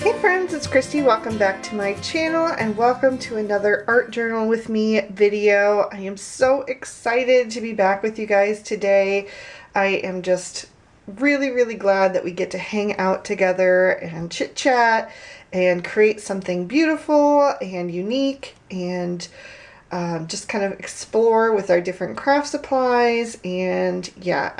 Hey friends, it's Christy. Welcome back to my channel and welcome to another Art Journal with Me video. I am so excited to be back with you guys today. I am just really glad that we get to hang out together and chit chat and create something beautiful and unique and just kind of explore with our different craft supplies. And yeah,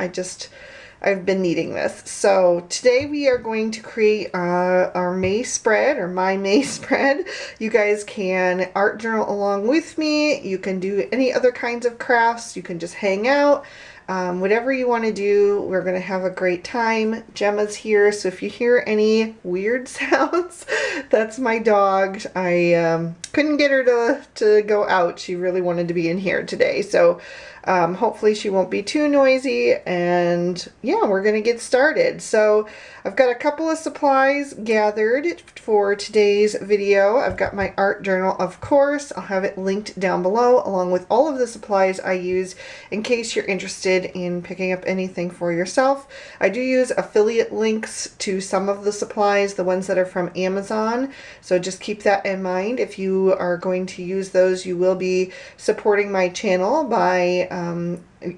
I've been needing this. So today we are going to create our May spread, or my May spread. You guys can art journal along with me. You can do any other kinds of crafts. You can just hang out. Whatever you want to do, we're going to have a great time. Gemma's here, so if you hear any weird sounds, that's my dog. I couldn't get her to go out. She really wanted to be in here today, so hopefully she won't be too noisy, and yeah, we're going to get started. So I've got a couple of supplies gathered for today's video. I've got my art journal, of course. I'll have it linked down below along with all of the supplies I use in case you're interested in picking up anything for yourself. I do use affiliate links to some of the supplies, the ones that are from Amazon, so just keep that in mind. If you are going to use those, you will be supporting my channel by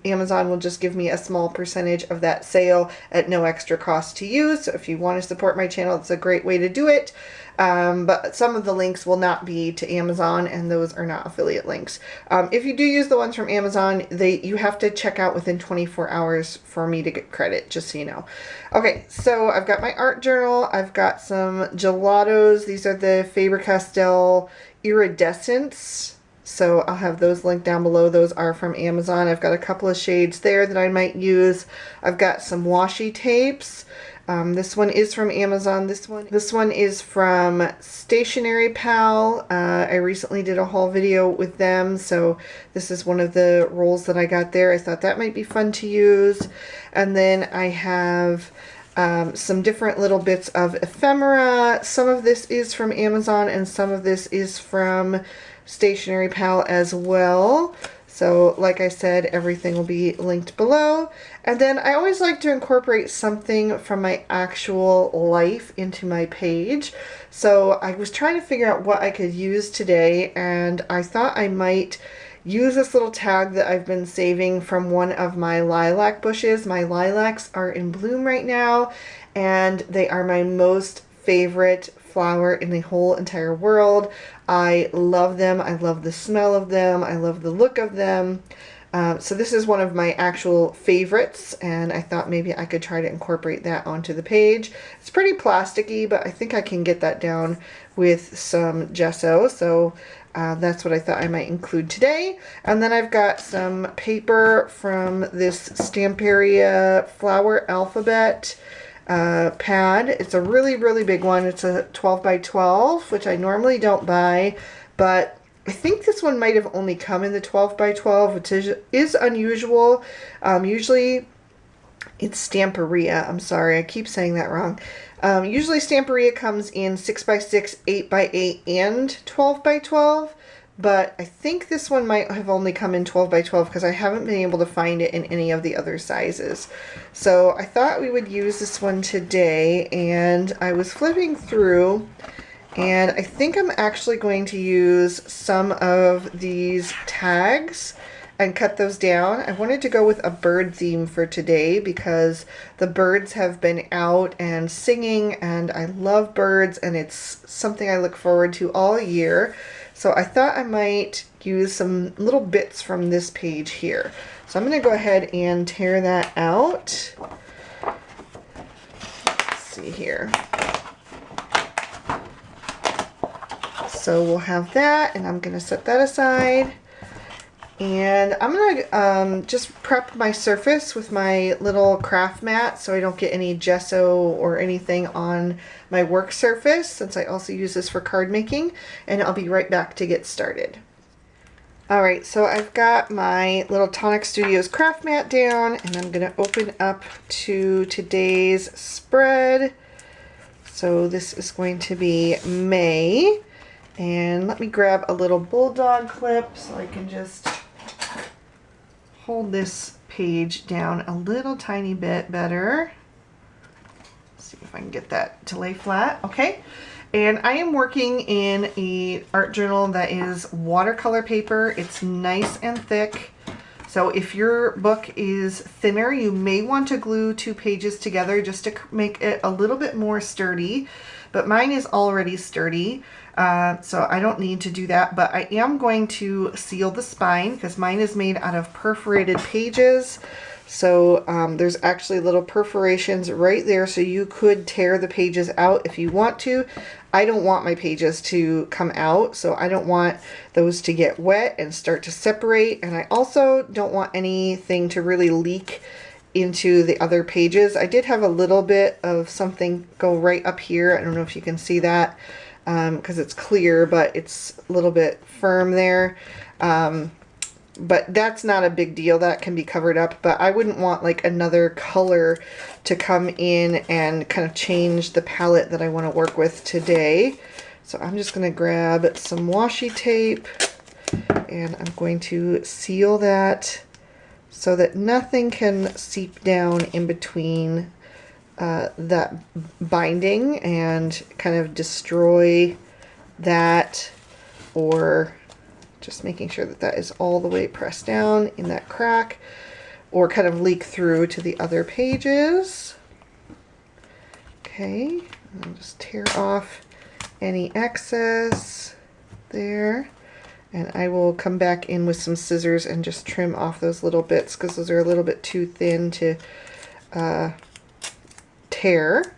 Amazon will just give me a small percentage of that sale at no extra cost to use. So if you want to support my channel, it's a great way to do it. But some of the links will not be to Amazon, and those are not affiliate links. If you do use the ones from Amazon, you have to check out within 24 hours for me to get credit, just so you know. Okay, so I've got my art journal. I've got some gelatos. These are the Faber-Castell Iridescents. So I'll have those linked down below. Those are from Amazon. I've got a couple of shades there that I might use. I've got some washi tapes. This one is from Amazon. This one is from Stationery Pal. I recently did a haul video with them, so this is one of the rolls that I got there. I thought that might be fun to use. And then I have some different little bits of ephemera. Some of this is from Amazon and some of this is from Stationery Pal as well. So like I said, everything will be linked below. And then I always like to incorporate something from my actual life into my page. So I was trying to figure out what I could use today, and I thought I might use this little tag that I've been saving from one of my lilac bushes. My lilacs are in bloom right now, and they are my most favorite flower in the whole entire world. I love them. I love the smell of them. I love the look of them. So this is one of my actual favorites, and I thought maybe I could try to incorporate that onto the page. It's pretty plasticky, but I think I can get that down with some gesso. So that's what I thought I might include today. And then I've got some paper from this Stamperia flower alphabet pad. It's a really big one. It's a 12 by 12, which I normally don't buy, but I think this one might have only come in the 12 by 12, which is unusual. Usually it's Stamperia. I'm sorry, I keep saying that wrong. Usually Stamperia comes in 6 by 6, 8 by 8, and 12 by 12. But I think this one might have only come in 12 by 12 because I haven't been able to find it in any of the other sizes. So I thought we would use this one today, and I was flipping through, and I think I'm actually going to use some of these tags and cut those down. I wanted to go with a bird theme for today because the birds have been out and singing, and I love birds, and it's something I look forward to all year. So I thought I might use some little bits from this page here. So I'm going to go ahead and tear that out. Let's see here. So we'll have that, and I'm going to set that aside. And I'm going to just prep my surface with my little craft mat so I don't get any gesso or anything on my work surface, since I also use this for card making, and I'll be right back to get started. Alright, so I've got my little Tonic Studios craft mat down, and I'm going to open up to today's spread. So this is going to be May, and let me grab a little bulldog clip so I can just hold this page down a little tiny bit better. Let's see if I can get that to lay flat. Okay. And I am working in a art journal that is watercolor paper. It's nice and thick. So if your book is thinner, you may want to glue 2 pages together just to make it a little bit more sturdy. But mine is already sturdy, so I don't need to do that. But I am going to seal the spine because mine is made out of perforated pages. So there's actually little perforations right there, so you could tear the pages out if you want to. I don't want my pages to come out, so I don't want those to get wet and start to separate. And I also don't want anything to really leak into the other pages. I did have a little bit of something go right up here. I don't know if you can see that because it's clear, but it's a little bit firm there. But that's not a big deal. That can be covered up, but I wouldn't want like another color to come in and kind of change the palette that I want to work with today. So I'm just going to grab some washi tape and I'm going to seal that so that nothing can seep down in between that binding and kind of destroy that, or just making sure that that is all the way pressed down in that crack, or kind of leak through to the other pages. Okay, I'll just tear off any excess there, and I will come back in with some scissors and just trim off those little bits because those are a little bit too thin to tear.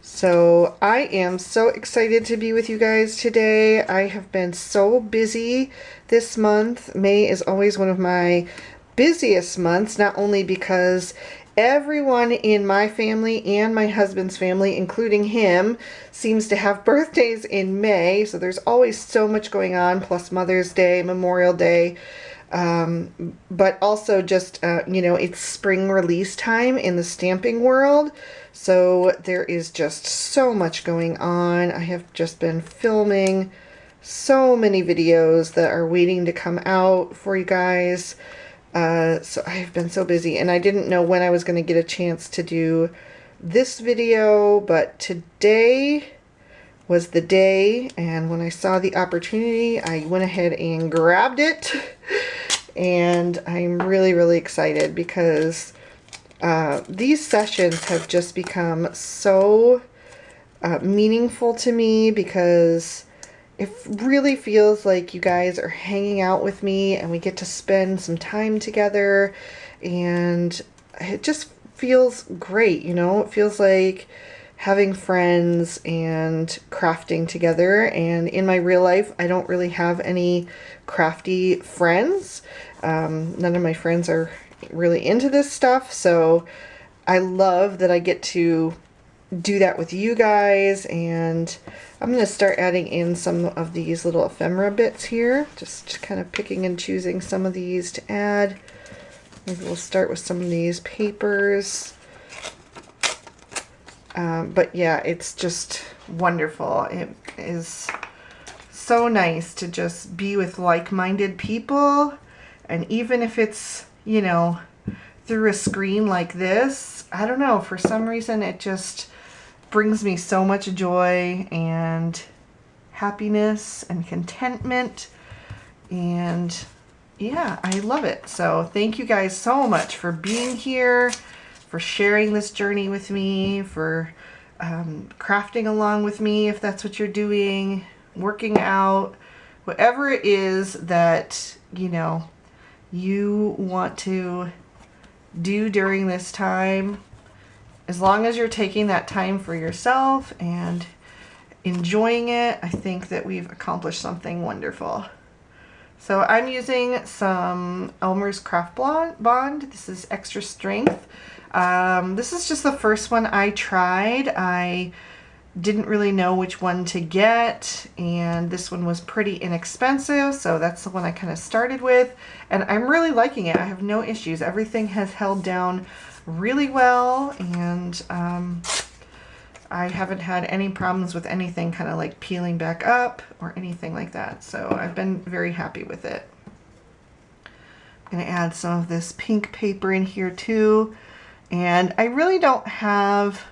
So I am so excited to be with you guys today. I have been so busy this month. May is always one of my busiest months, not only because everyone in my family and my husband's family, including him, seems to have birthdays in May. So there's always so much going on, plus Mother's Day, Memorial Day. But also just, you know, it's spring release time in the stamping world. So there is just so much going on. I have just been filming so many videos that are waiting to come out for you guys. So I've been so busy and I didn't know when I was going to get a chance to do this video, but today was the day, and when I saw the opportunity, I went ahead and grabbed it. And I'm really, really excited because these sessions have just become so meaningful to me, because it really feels like you guys are hanging out with me and we get to spend some time together, and it just feels great, you know? It feels like having friends and crafting together. And in my real life, I don't really have any crafty friends. None of my friends are really into this stuff, so I love that I get to do that with you guys. And I'm going to start adding in some of these little ephemera bits here, just kind of picking and choosing some of these to add. Maybe we'll start with some of these papers. But yeah, it's just wonderful. It is so nice to just be with like-minded people. And even if it's, you know, through a screen like this, I don't know, for some reason it just brings me so much joy and happiness and contentment. And yeah, I love it. So thank you guys so much for being here, for sharing this journey with me, for crafting along with me if that's what you're doing, working out, whatever it is that, you know, you want to do during this time. As long as you're taking that time for yourself and enjoying it, I think that we've accomplished something wonderful. So I'm using some Elmer's Craft Bond. This is extra strength. This is just the first one I tried. I didn't really know which one to get, and this one was pretty inexpensive, so that's the one I kind of started with, and I'm really liking it. I have no issues. Everything has held down really well, and I haven't had any problems with anything kind of like peeling back up or anything like that, so I've been very happy with it. I'm going to add some of this pink paper in here too, and I really don't have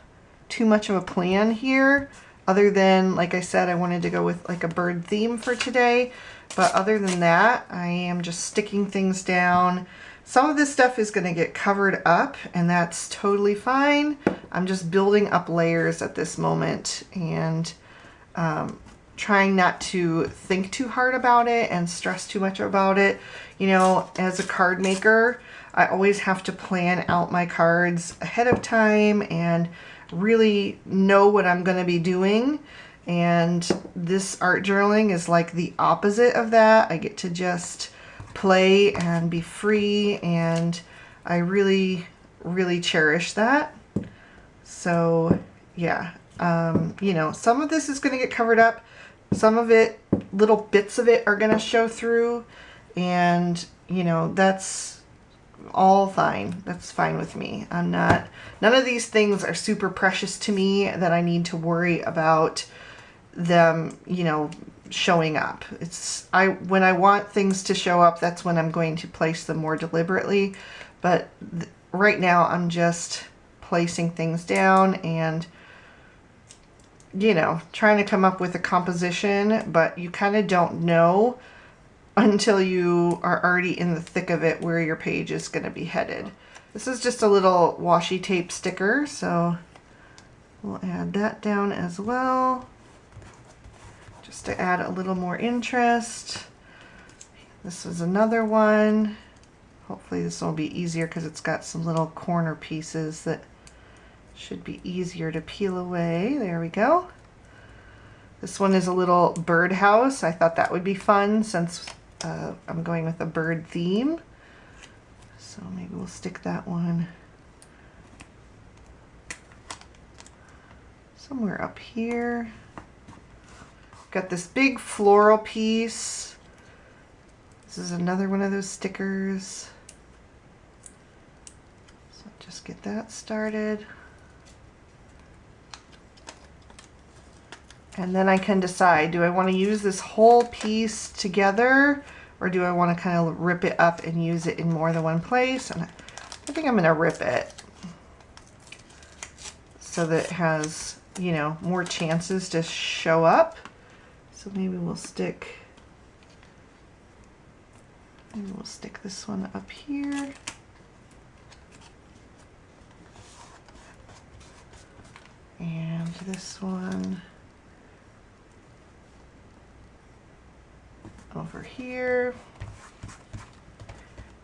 too much of a plan here other than, like I said, I wanted to go with like a bird theme for today. But other than that, I am just sticking things down. Some of this stuff is going to get covered up, and that's totally fine. I'm just building up layers at this moment and trying not to think too hard about it and stress too much about it. You know, as a card maker, I always have to plan out my cards ahead of time and really know what I'm going to be doing. And this art journaling is like the opposite of that. I get to just play and be free, and I really, really cherish that. So yeah, you know, some of this is going to get covered up. Some of it, little bits of it are going to show through, and you know, that's all fine. That's fine with me. I'm not, none of these things are super precious to me that I need to worry about them, you know, showing up. It's, when I want things to show up, that's when I'm going to place them more deliberately. But right now I'm just placing things down and, you know, trying to come up with a composition, but you kind of don't know until you are already in the thick of it where your page is going to be headed. This is just a little washi tape sticker, so we'll add that down as well, just to add a little more interest. This is another one. Hopefully this will be easier because it's got some little corner pieces that should be easier to peel away. There we go. This one is a little birdhouse. I thought that would be fun since I'm going with a bird theme. So maybe we'll stick that one somewhere up here. Got this big floral piece. This is another one of those stickers. So just get that started. And then I can decide, do I want to use this whole piece together, or do I want to kind of rip it up and use it in more than one place? And I think I'm going to rip it so that it has, you know, more chances to show up. So maybe we'll stick this one up here. And this one over here.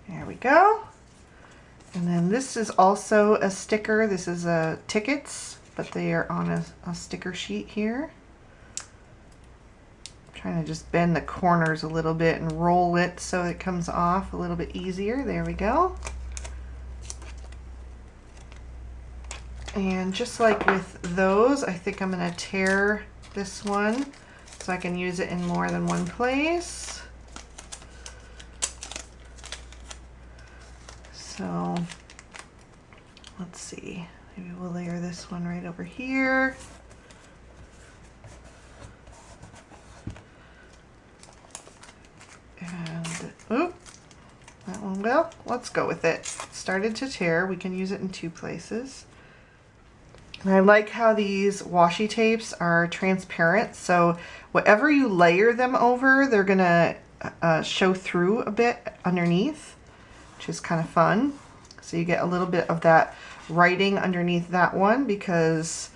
There we go. And then this is also a sticker. This is tickets, but they are on a sticker sheet here. I'm trying to just bend the corners a little bit and roll it so it comes off a little bit easier. There we go. And just like with those, I think I'm going to tear this one so I can use it in more than one place. So let's see, maybe we'll layer this one right over here. And, oop, that one, well, let's go with it. Started to tear, we can use it in two places. And I like how these washi tapes are transparent, so whatever you layer them over, they're gonna show through a bit underneath, which is kind of fun. So you get a little bit of that writing underneath that one because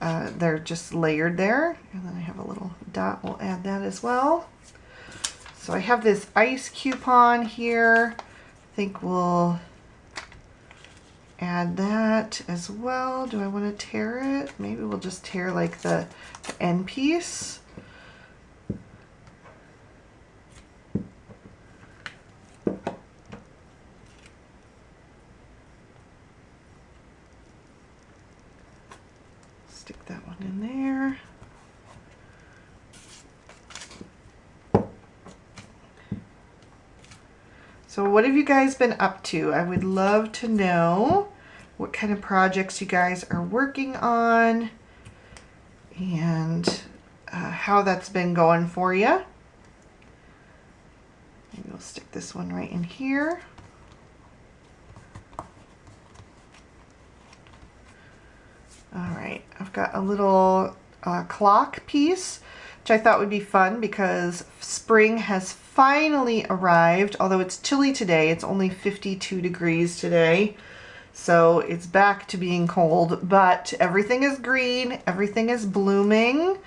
they're just layered there. And then I have a little dot, we'll add that as well. So I have this ice coupon here. I think we'll add that as well. Do I want to tear it? Maybe we'll just tear like the end piece. Stick that one in there. So what have you guys been up to? I would love to know what kind of projects you guys are working on and how that's been going for you. Maybe we'll stick this one right in here. All right, I've got a little clock piece, which I thought would be fun because spring has finally arrived. Although it's chilly today, it's only 52 degrees today. So it's back to being cold, but everything is green, everything is blooming,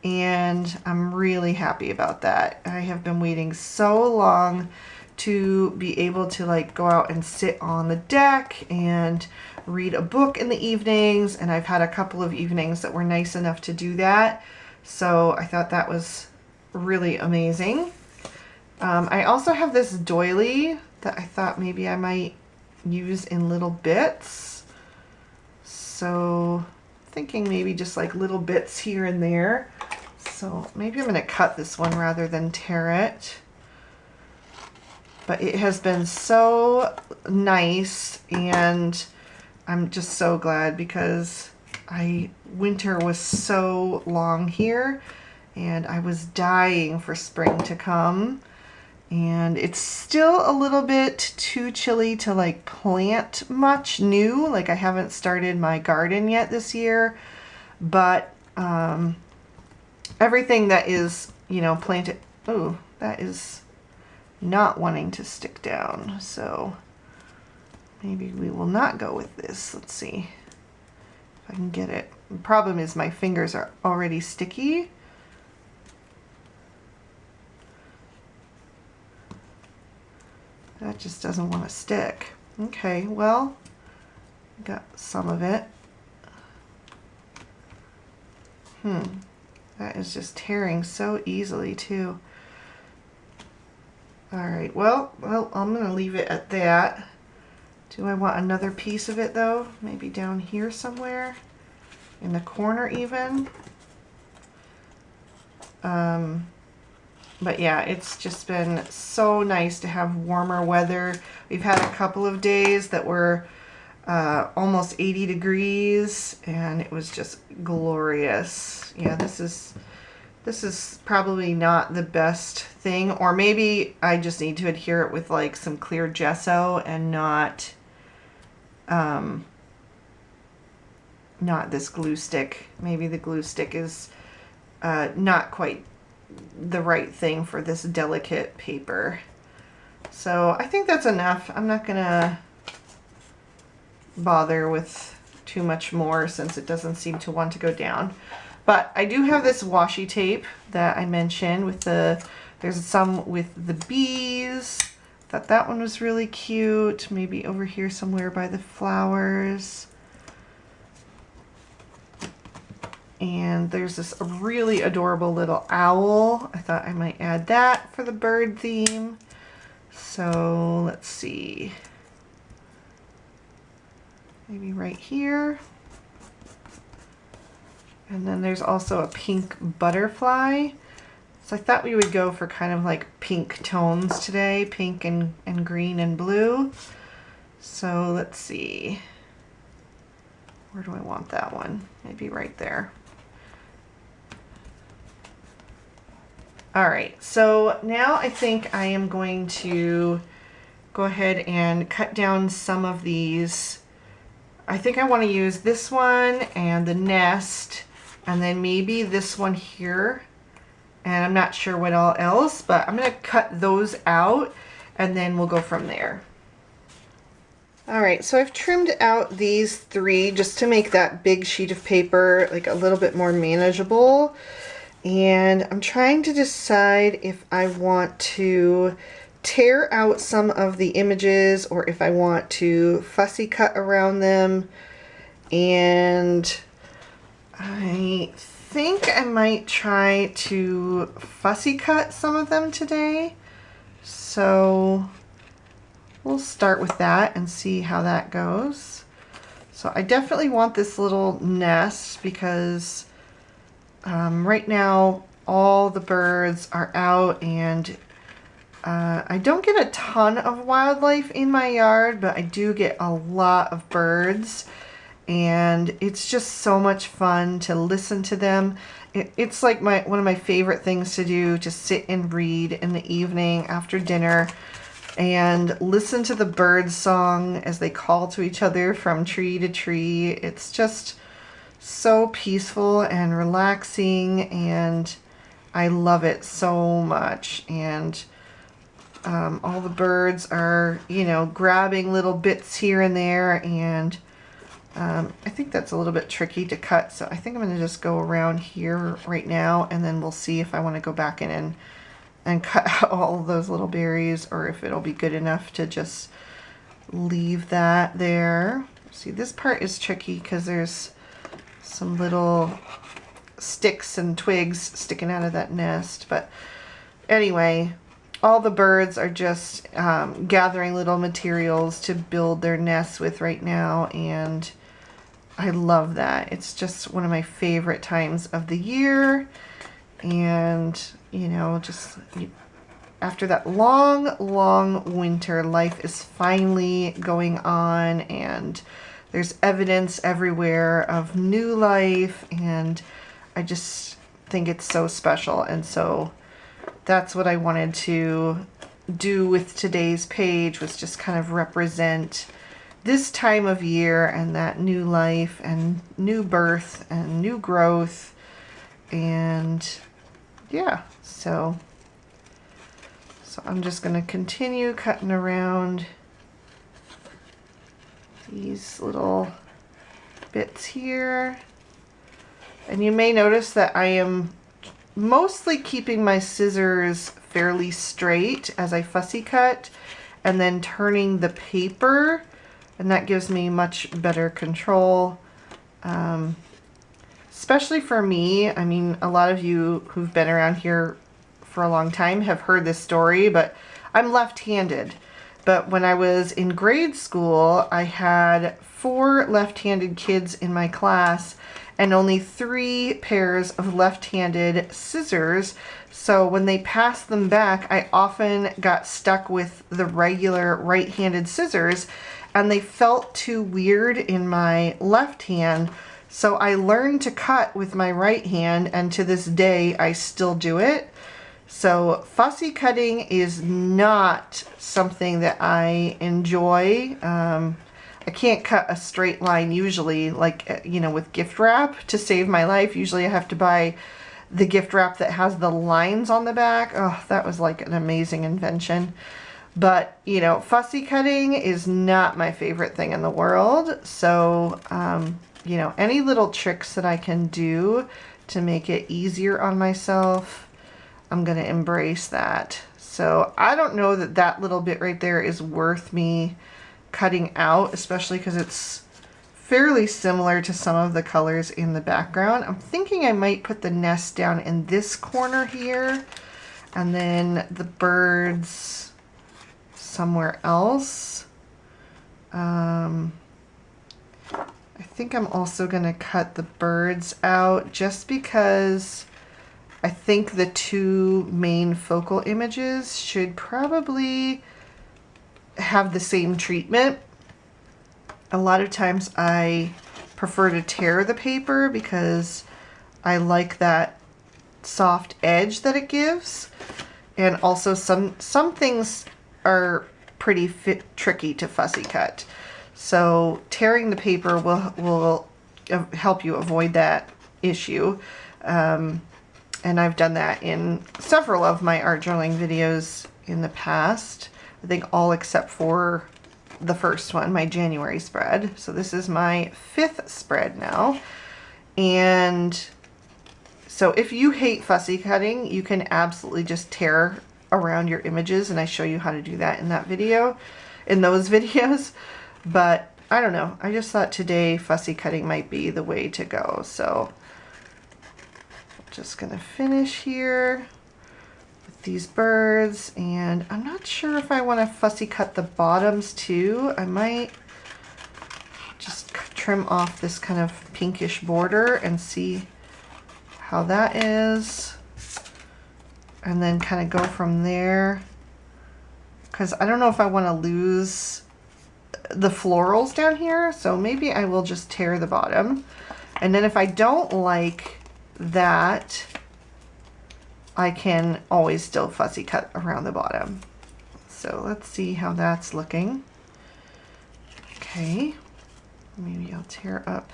and I'm really happy about that. I have been waiting so long to be able to like go out and sit on the deck and read a book in the evenings, and I've had a couple of evenings that were nice enough to do that. So I thought that was really amazing. I also have this doily that I thought maybe I might use in little bits. So thinking maybe just like little bits here and there. So maybe I'm going to cut this one rather than tear it. But it has been so nice, and I'm just so glad because winter was so long here and I was dying for spring to come. And it's still a little bit too chilly to like plant much new. Like I haven't started my garden yet this year, but everything that is, you know, planted, oh, that is not wanting to stick down. So maybe we will not go with this. Let's see if I can get it. The problem is my fingers are already sticky. That just doesn't want to stick. Okay, well, got some of it. That is just tearing so easily too. All right, well, I'm gonna leave it at that. Do I want another piece of it though? Maybe down here somewhere, in the corner even. But yeah, it's just been so nice to have warmer weather. We've had a couple of days that were almost 80 degrees, and it was just glorious. Yeah, this is probably not the best thing, or maybe I just need to adhere it with like some clear gesso and not this glue stick. Maybe the glue stick is not quite the right thing for this delicate paper. So I think that's enough. I'm not gonna bother with too much more since it doesn't seem to want to go down. But I do have this washi tape that I mentioned with there's some with the bees. Thought that one was really cute. Maybe over here somewhere by the flowers. And there's this really adorable little owl. I thought I might add that for the bird theme. So let's see. Maybe right here. And then there's also a pink butterfly. So I thought we would go for kind of like pink tones today. Pink and green and blue. So let's see. Where do I want that one? Maybe right there. All right, so now I think I am going to go ahead and cut down some of these. I think I want to use this one and the nest, and then maybe this one here. And I'm not sure what all else, but I'm going to cut those out and then we'll go from there. All right, so I've trimmed out these three just to make that big sheet of paper like a little bit more manageable. And I'm trying to decide if I want to tear out some of the images or if I want to fussy cut around them. And I think I might try to fussy cut some of them today. So we'll start with that and see how that goes. So I definitely want this little nest because right now all the birds are out, and I don't get a ton of wildlife in my yard, but I do get a lot of birds, and it's just so much fun to listen to them. It's like one of my favorite things to do, to sit and read in the evening after dinner and listen to the bird song as they call to each other from tree to tree. It's just so peaceful and relaxing, and I love it so much. And all the birds are, you know, grabbing little bits here and there, and I think that's a little bit tricky to cut, so I think I'm going to just go around here right now, and then we'll see if I want to go back in and cut out all of those little berries, or if it'll be good enough to just leave that there. See, this part is tricky because there's some little sticks and twigs sticking out of that nest, but anyway, all the birds are just gathering little materials to build their nests with right now, and I love that. It's just one of my favorite times of the year, and you know, just after that long winter, life is finally going on, and there's evidence everywhere of new life, and I just think it's so special. And so that's what I wanted to do with today's page, was just kind of represent this time of year and that new life and new birth and new growth. And yeah, so I'm just going to continue cutting around these little bits here. And you may notice that I am mostly keeping my scissors fairly straight as I fussy cut, and then turning the paper, and that gives me much better control. Especially for me, I mean, a lot of you who've been around here for a long time have heard this story, but I'm left-handed. But when I was in grade school, I had 4 left-handed kids in my class and only 3 pairs of left-handed scissors. So when they passed them back, I often got stuck with the regular right-handed scissors, and they felt too weird in my left hand. So I learned to cut with my right hand, and to this day I still do it. So fussy cutting is not something that I enjoy. I can't cut a straight line usually, like, you know, with gift wrap to save my life. Usually I have to buy the gift wrap that has the lines on the back. Oh, that was like an amazing invention. But, you know, fussy cutting is not my favorite thing in the world. So, you know, any little tricks that I can do to make it easier on myself, I'm going to embrace that. So I don't know that that little bit right there is worth me cutting out, especially because it's fairly similar to some of the colors in the background. I'm thinking I might put the nest down in this corner here, and then the birds somewhere else. I think I'm also going to cut the birds out just because I think the 2 main focal images should probably have the same treatment. A lot of times I prefer to tear the paper because I like that soft edge that it gives, and also some things are pretty tricky to fussy cut. So tearing the paper will help you avoid that issue. And I've done that in several of my art journaling videos in the past. I think all except for the first one, my January spread. So this is my 5th spread now. And so if you hate fussy cutting, you can absolutely just tear around your images, and I show you how to do that in that video, in those videos. But I don't know, I just thought today fussy cutting might be the way to go. So just gonna finish here with these birds, and I'm not sure if I want to fussy cut the bottoms too. I might just trim off this kind of pinkish border and see how that is, and then kind of go from there, because I don't know if I want to lose the florals down here, so maybe I will just tear the bottom. And then if I don't like that, I can always still fussy cut around the bottom. So let's see how that's looking. Okay, maybe I'll tear up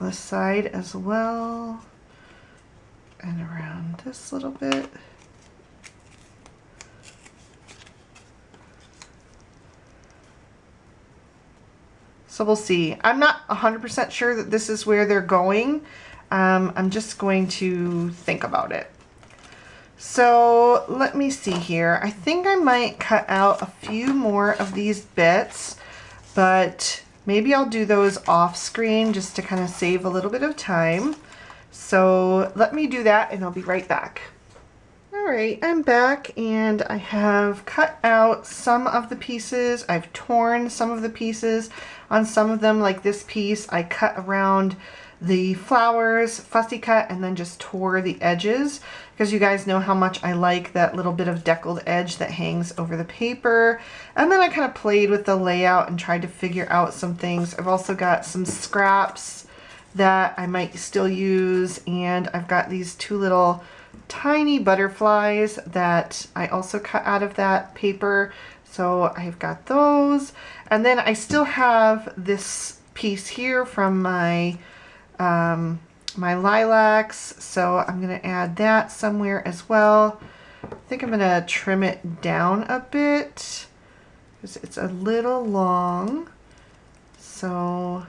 this side as well, and around this little bit. So we'll see. I'm not 100% sure that this is where they're going. I'm just going to think about it. So let me see here. I think I might cut out a few more of these bits, but maybe I'll do those off screen just to kind of save a little bit of time. So let me do that and I'll be right back. All right, I'm back and I have cut out some of the pieces. I've torn some of the pieces. On some of them, like this piece, I cut around the flowers, fussy cut, and then just tore the edges because you guys know how much I like that little bit of deckled edge that hangs over the paper. And then I kind of played with the layout and tried to figure out some things. I've also got some scraps that I might still use, and I've got these two little tiny butterflies that I also cut out of that paper. So I've got those. And then I still have this piece here from my my lilacs, so I'm going to add that somewhere as well. I think I'm going to trim it down a bit because it's a little long, so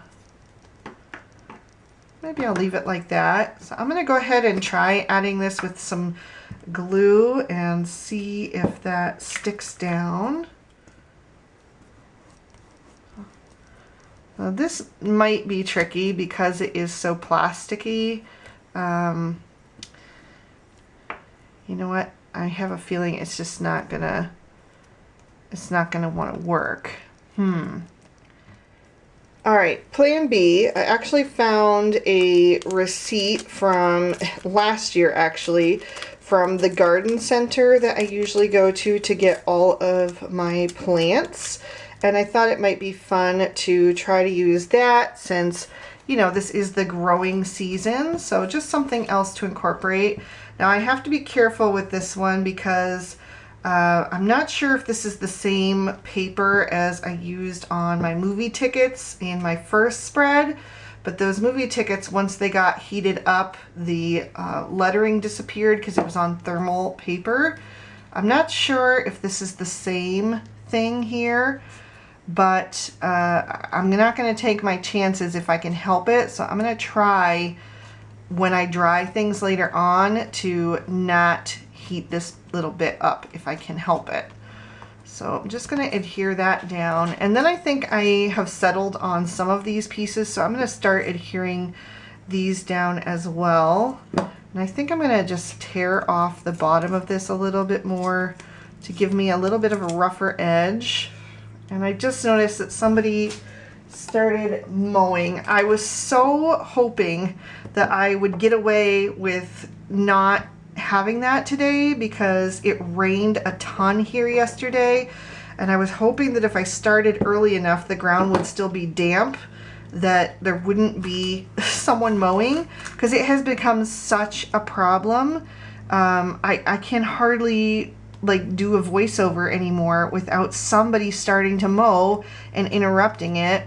maybe I'll leave it like that. So I'm going to go ahead and try adding this with some glue and see if that sticks down. This might be tricky because it is so plasticky. You know what? I have a feeling it's just not gonna want to work. All right, plan B. I actually found a receipt from last year, actually, from the garden center that I usually go to get all of my plants. And I thought it might be fun to try to use that since, you know, this is the growing season. So just something else to incorporate. Now I have to be careful with this one because I'm not sure if this is the same paper as I used on my movie tickets in my first spread. But those movie tickets, once they got heated up, the lettering disappeared because it was on thermal paper. I'm not sure if this is the same thing here. But I'm not going to take my chances if I can help it. So I'm going to try when I dry things later on to not heat this little bit up if I can help it. So I'm just going to adhere that down. And then I think I have settled on some of these pieces. So I'm going to start adhering these down as well. And I think I'm going to just tear off the bottom of this a little bit more to give me a little bit of a rougher edge. And I just noticed that somebody started mowing. I was so hoping that I would get away with not having that today because it rained a ton here yesterday. And I was hoping that if I started early enough, the ground would still be damp, that there wouldn't be someone mowing, because it has become such a problem. I can hardly like do a voiceover anymore without somebody starting to mow and interrupting it.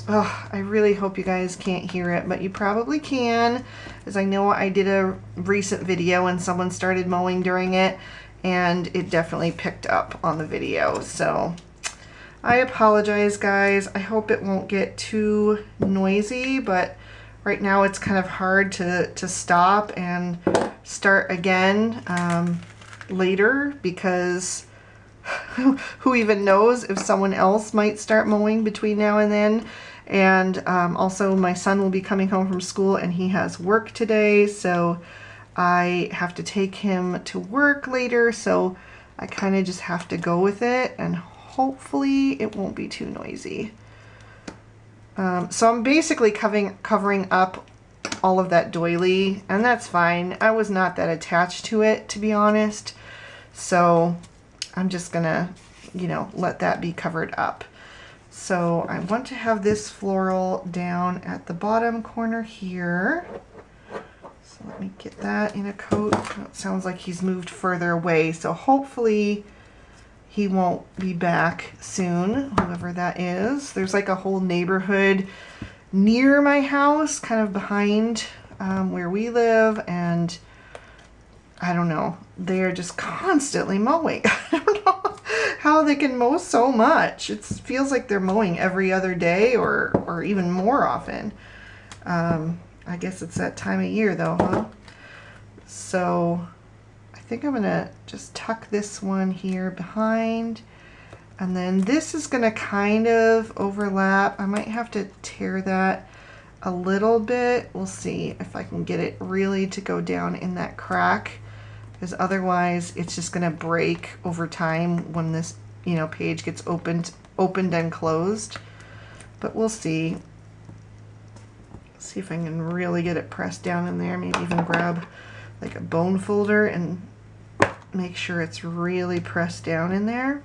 Oh, I really hope you guys can't hear it, but you probably can, as I know I did a recent video and someone started mowing during it and it definitely picked up on the video. So I apologize, guys. I hope it won't get too noisy, but right now it's kind of hard to stop and start again later, because who even knows if someone else might start mowing between now and then. And also my son will be coming home from school and he has work today, so I have to take him to work later, so I kind of just have to go with it, and hopefully it won't be too noisy. So I'm basically covering up all of that doily, and that's fine. I was not that attached to it, to be honest, so I'm just gonna, you know, let that be covered up. So I want to have this floral down at the bottom corner here. So let me get that in a coat. It sounds like he's moved further away, so hopefully he won't be back soon, whoever that is. There's like a whole neighborhood near my house, kind of behind where we live, and I don't know, they are just constantly mowing. I don't know how they can mow so much. It feels like they're mowing every other day or even more often. I guess it's that time of year though, huh? So I think I'm gonna just tuck this one here behind, and then this is gonna kind of overlap. I might have to tear that a little bit. We'll see if I can get it really to go down in that crack, because otherwise it's just gonna break over time when this, you know, page gets opened and closed. But we'll see. See if I can really get it pressed down in there. Maybe even grab like a bone folder and make sure it's really pressed down in there.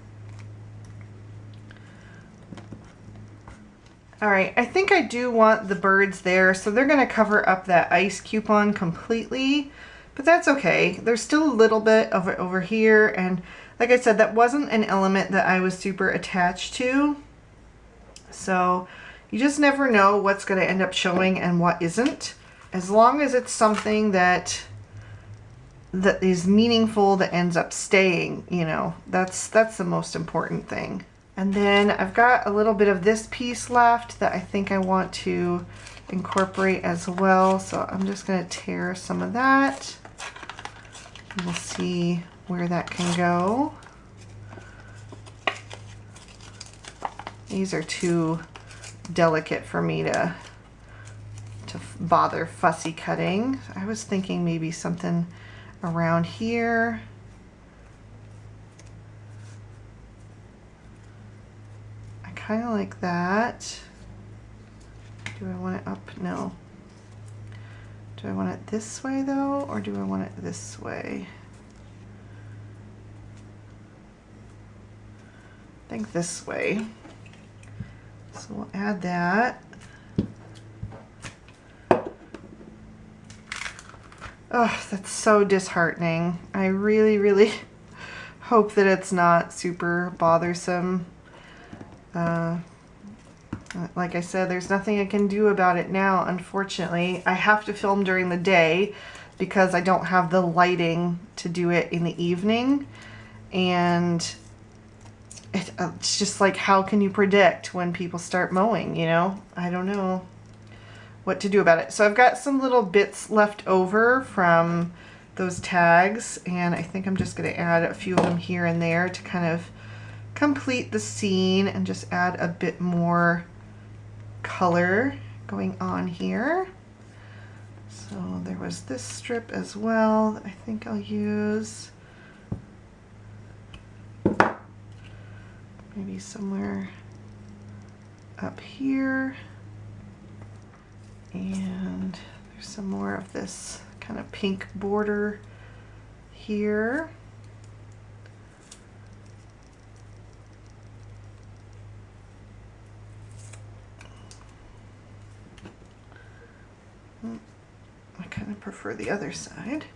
All right, I think I do want the birds there, so they're gonna cover up that ice coupon completely, but that's okay. There's still a little bit of it over here, and like I said, that wasn't an element that I was super attached to. So you just never know what's gonna end up showing and what isn't. As long as it's something that is meaningful, that ends up staying, you know, that's the most important thing. And then I've got a little bit of this piece left that I think I want to incorporate as well. So I'm just gonna tear some of that. We'll see where that can go. These are too delicate for me to bother fussy cutting. I was thinking maybe something around here. I kind of like that. Do I want it up? No. Do I want it this way though, or do I want it this way? I think this way. So we'll add that. Oh, that's so disheartening. I really, really hope that it's not super bothersome. Like I said, there's nothing I can do about it now, unfortunately. I have to film during the day because I don't have the lighting to do it in the evening. And it's just like, how can you predict when people start mowing, you know? I don't know what to do about it. So I've got some little bits left over from those tags, and I think I'm just going to add a few of them here and there to kind of complete the scene and just add a bit more color going on here. So there was this strip as well that I think I'll use. Maybe somewhere up here. And there's some more of this kind of pink border here. I kind of prefer the other side,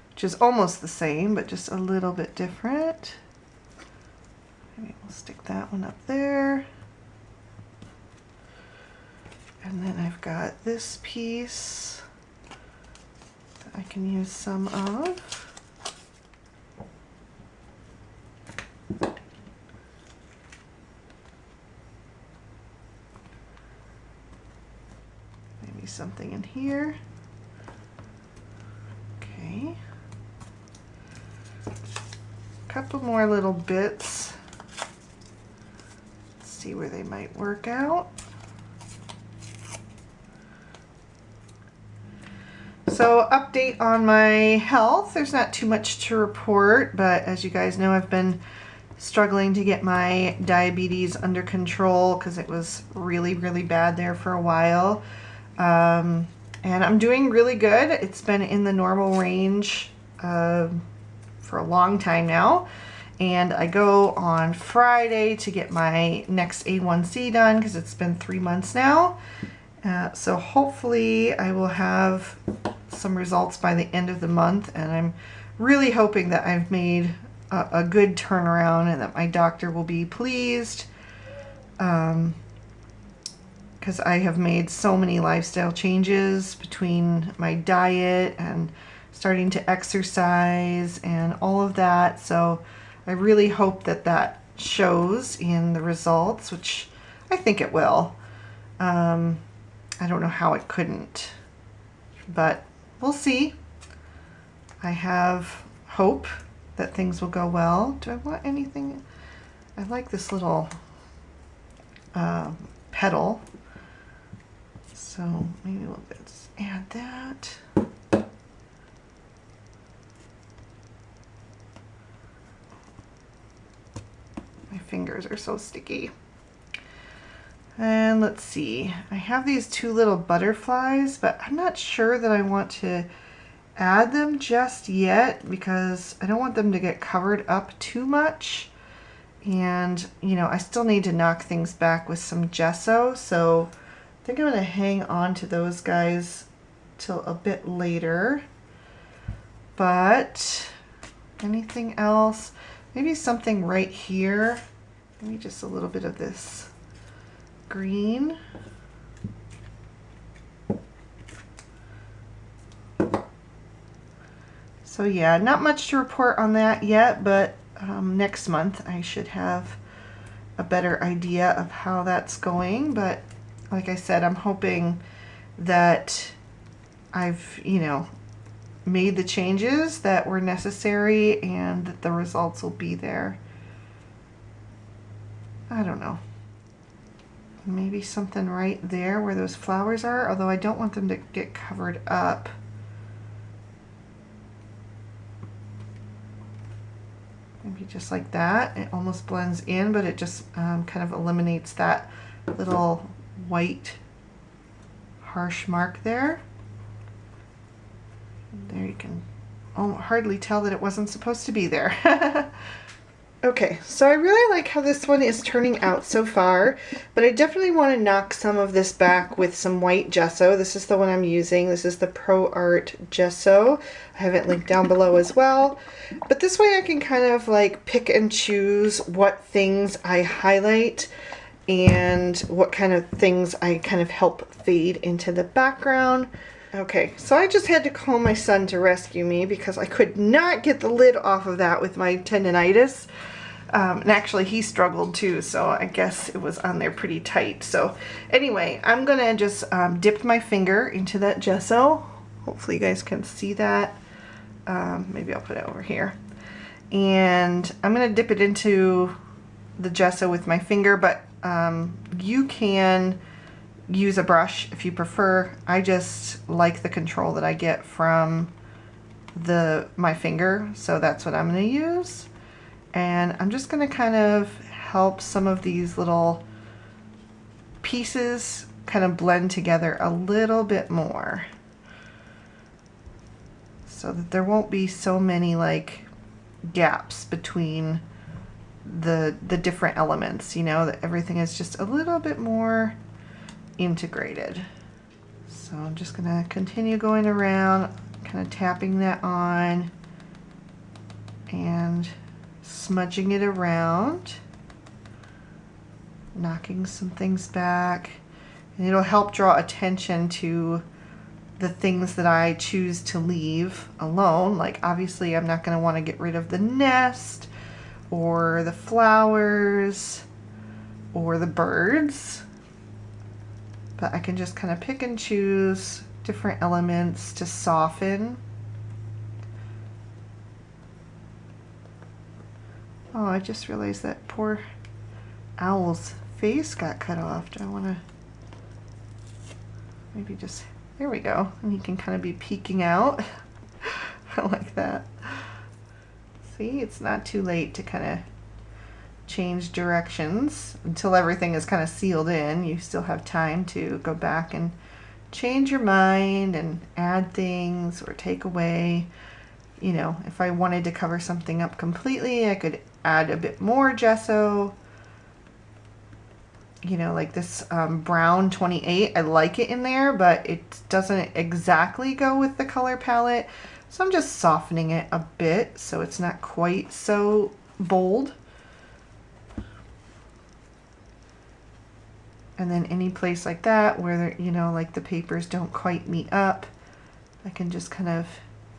which is almost the same, but just a little bit different. Maybe we'll stick that one up there. And then I've got this piece that I can use some of. Maybe something in here. Okay. A couple more little bits. Let's see where they might work out. So update on my health. There's not too much to report, but as you guys know, I've been struggling to get my diabetes under control because it was really, really bad there for a while. And I'm doing really good. It's been in the normal range for a long time now. And I go on Friday to get my next A1C done because it's been 3 months now. So hopefully I will have some results by the end of the month, and I'm really hoping that I've made a good turnaround and that my doctor will be pleased, because because I have made so many lifestyle changes between my diet and starting to exercise and all of that. So I really hope that that shows in the results, which I think it will. I don't know how it couldn't, but we'll see. I have hope that things will go well. Do I want anything? I like this little petal. So maybe we'll just add that. My fingers are so sticky. And let's see, I have these two little butterflies, but I'm not sure that I want to add them just yet because I don't want them to get covered up too much. And you know, I still need to knock things back with some gesso, so I think I'm going to hang on to those guys till a bit later. But anything else? Maybe something right here. Maybe just a little bit of this green. So yeah, not much to report on that yet, but next month I should have a better idea of how that's going. But like I said, I'm hoping that I've, you know, made the changes that were necessary and that the results will be there. I don't know. Maybe something right there where those flowers are, although I don't want them to get covered up. Maybe just like that. It almost blends in, but it just kind of eliminates that little white harsh mark there. There you can hardly tell that it wasn't supposed to be there. Okay, so I really like how this one is turning out so far, but I definitely want to knock some of this back with some white gesso. This is the one I'm using. This is the Pro Art Gesso. I have it linked down below as well. But this way I can kind of like pick and choose what things I highlight and what kind of things I kind of help fade into the background. Okay, so I just had to call my son to rescue me because I could not get the lid off of that with my tendonitis. And actually he struggled too, so I guess it was on there pretty tight. So anyway, I'm gonna just dip my finger into that gesso. Hopefully you guys can see that. Maybe I'll put it over here. And I'm gonna dip it into the gesso with my finger, but you can use a brush if you prefer. I just like the control that I get from my finger, so that's what I'm going to use. And I'm just going to kind of help some of these little pieces kind of blend together a little bit more so that there won't be so many like gaps between the different elements, you know, that everything is just a little bit more integrated. So I'm just gonna continue going around, kind of tapping that on and smudging it around, knocking some things back, and it'll help draw attention to the things that I choose to leave alone. Like obviously I'm not going to want to get rid of the nest or the flowers or the birds, but I can just kind of pick and choose different elements to soften. Oh, I just realized that poor owl's face got cut off. Do I want to maybe just, there we go. And he can kind of be peeking out. I like that. See, it's not too late to kind of change directions until everything is kind of sealed in. You still have time to go back and change your mind and add things or take away. You know, if I wanted to cover something up completely, I could add a bit more gesso. You know, like this brown 28, I like it in there, but it doesn't exactly go with the color palette. So I'm just softening it a bit so it's not quite so bold. And then any place like that where, you know, like the papers don't quite meet up, I can just kind of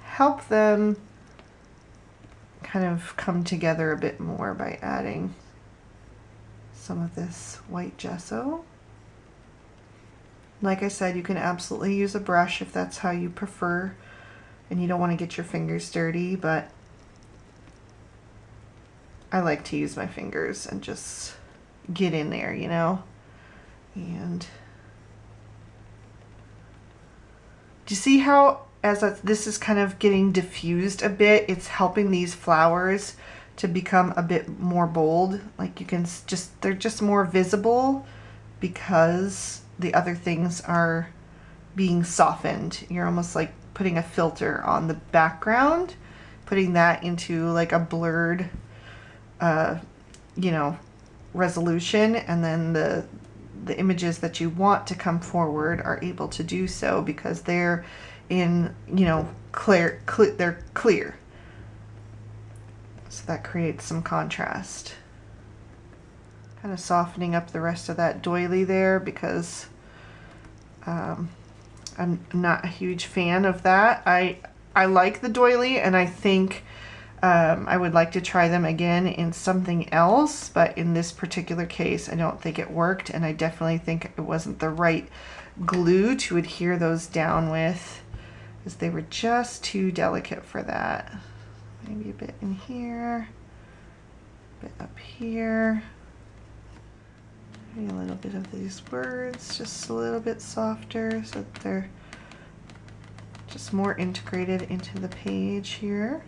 help them kind of come together a bit more by adding some of this white gesso. Like I said, you can absolutely use a brush if that's how you prefer and you don't want to get your fingers dirty, but I like to use my fingers and just get in there, you know. And do you see how this is kind of getting diffused a bit, it's helping these flowers to become a bit more bold? Like you can just, they're just more visible because the other things are being softened. You're almost like putting a filter on the background, putting that into like a blurred, you know, resolution, and then the images that you want to come forward are able to do so because they're in, you know, they're clear. So that creates some contrast. Kind of softening up the rest of that doily there because I'm not a huge fan of that. I like the doily, and I think I would like to try them again in something else, but in this particular case I don't think it worked, and I definitely think it wasn't the right glue to adhere those down with, because they were just too delicate for that. Maybe a bit in here, a bit up here, maybe a little bit of these words just a little bit softer so that they're just more integrated into the page here.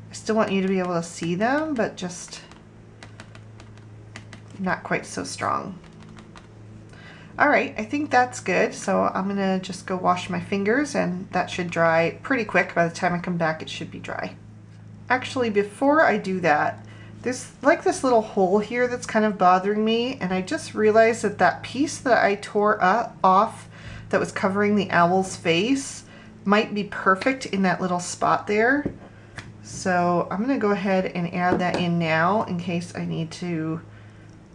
I still want you to be able to see them, but just not quite so strong. All right, I think that's good. So I'm gonna just go wash my fingers, and that should dry pretty quick. By the time I come back, it should be dry. Actually, before I do that, there's like this little hole here that's kind of bothering me, and I just realized that that piece that I tore off that was covering the owl's face might be perfect in that little spot there. So I'm gonna go ahead and add that in now in case I need to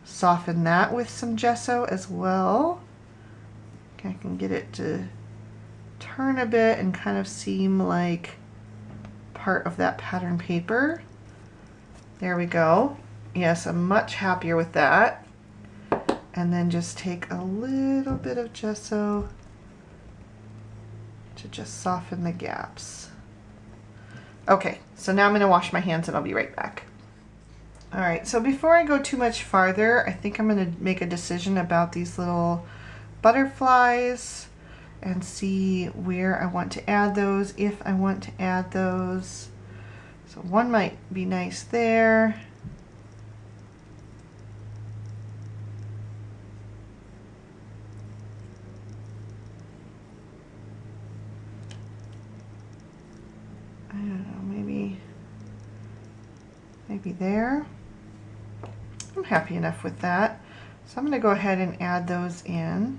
soften that with some gesso as well. Okay, I can get it to turn a bit and kind of seem like part of that pattern paper. There we go. Yes, I'm much happier with that. And then just take a little bit of gesso to just soften the gaps. Okay, so now I'm going to wash my hands and I'll be right back. All right, so before I go too much farther, I think I'm going to make a decision about these little butterflies and see where I want to add those, if I want to add those. So one might be nice there. I don't know, maybe there. I'm happy enough with that. So I'm going to go ahead and add those in.